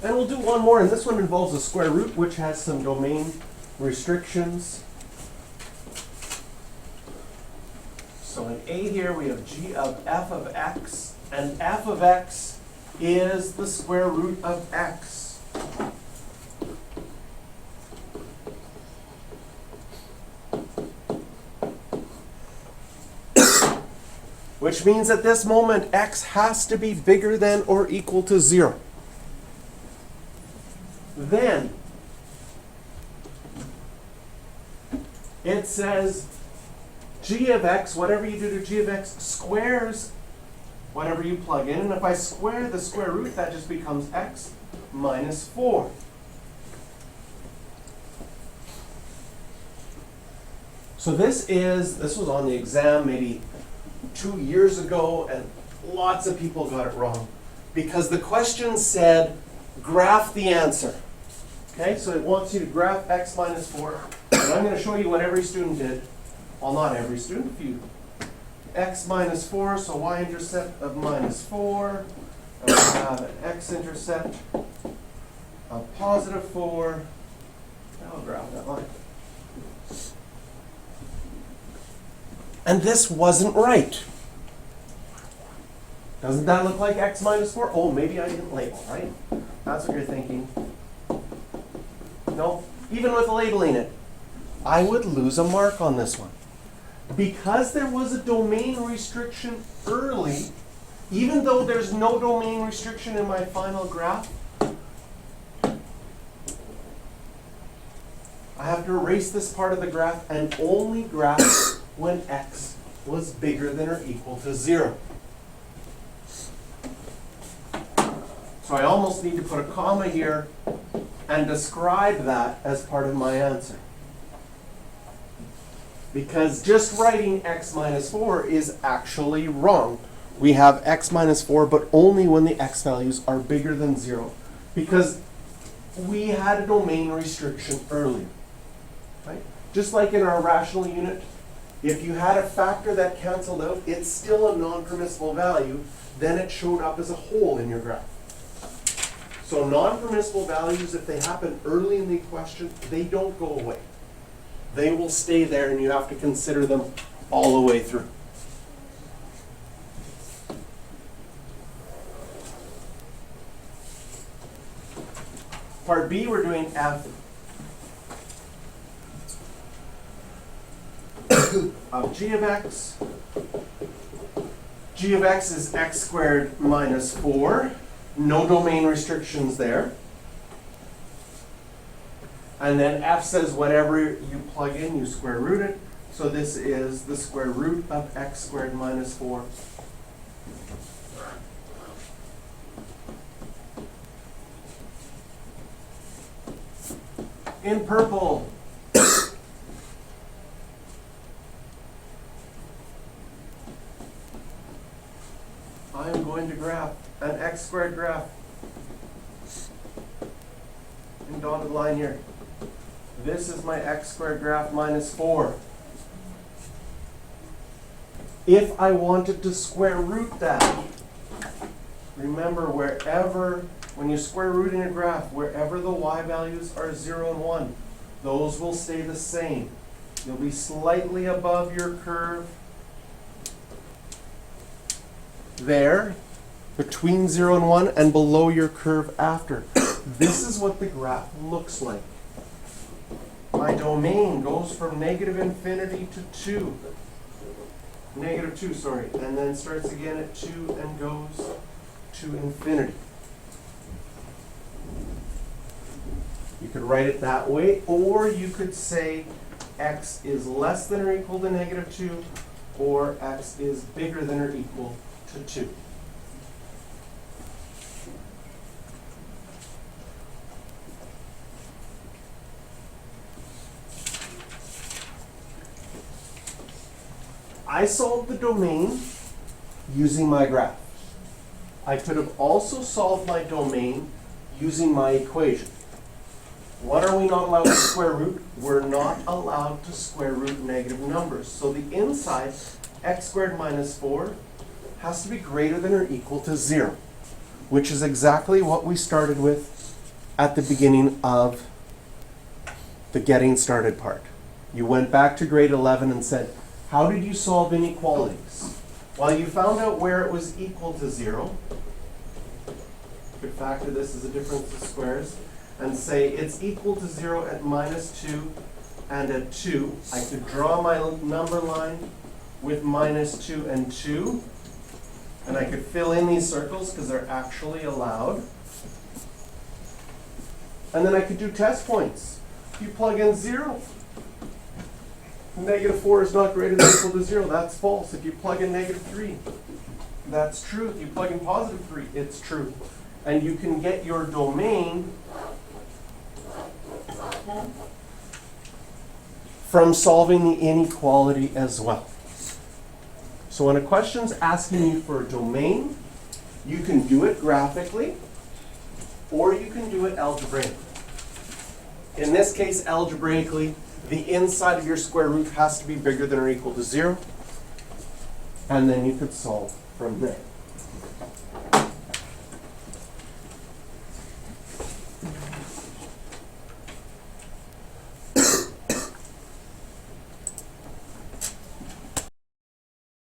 And we'll do one more, and this one involves a square root, which has some domain restrictions. So in A here, we have g of f of x, and f of x is the square root of x. Which means at this moment, x has to be bigger than or equal to 0. Then, it says g of x, whatever you do to g of x, squares whatever you plug in. And if I square the square root, that just becomes x minus 4. So this was on the exam maybe 2 years ago, and lots of people got it wrong. Because the question said, graph the answer. Okay, so it wants you to graph x minus 4. And I'm going to show you what every student did. Well, not every student, a few. X minus 4, so y-intercept of minus 4. And we have an x-intercept of positive 4. I'll graph that line. And this wasn't right. Doesn't that look like x minus 4? Oh, maybe I didn't label, right? That's what you're thinking. No, even with labeling it, I would lose a mark on this one. Because there was a domain restriction early, even though there's no domain restriction in my final graph, I have to erase this part of the graph and only graph when x was bigger than or equal to 0. So I almost need to put a comma here and describe that as part of my answer. Because just writing x minus 4 is actually wrong. We have x minus 4, but only when the x values are bigger than 0. Because we had a domain restriction earlier. Right? Just like in our rational unit, if you had a factor that canceled out, it's still a non-permissible value, then it showed up as a hole in your graph. So non-permissible values, if they happen early in the question, they don't go away. They will stay there, and you have to consider them all the way through. Part B, we're doing f of g of x. G of x is x squared minus 4. No domain restrictions there. And then f says whatever you plug in, you square root it. So this is the square root of x squared minus 4. In purple, I am going to graph an x squared graph in dotted line here. This is my x squared graph minus 4. If I wanted to square root that, remember when you square root in a graph, wherever the y values are 0 and 1, those will stay the same. You'll be slightly above your curve there, between 0 and 1, and below your curve after. This is what the graph looks like. My domain goes from negative infinity to 2. Negative 2, sorry. And then starts again at 2 and goes to infinity. You could write it that way, or you could say x is less than or equal to negative 2, or x is bigger than or equal to 2. I solved the domain using my graph. I could have also solved my domain using my equation. What are we not allowed to square root? We're not allowed to square root negative numbers. So the inside, x squared minus 4, has to be greater than or equal to 0, which is exactly what we started with at the beginning of the getting started part. You went back to grade 11 and said, how did you solve inequalities? Well, you found out where it was equal to 0. You could factor this as a difference of squares and say it's equal to 0 at -2 and at 2. I could draw my number line with -2 and 2. And I could fill in these circles because they're actually allowed. And then I could do test points. If you plug in 0, -4 is not greater than or equal to 0. That's false. If you plug in -3, that's true. If you plug in +3, it's true. And you can get your domain from solving the inequality as well. So when a question's asking you for a domain, you can do it graphically, or you can do it algebraically. In this case, algebraically, the inside of your square root has to be bigger than or equal to 0, and then you could solve from there.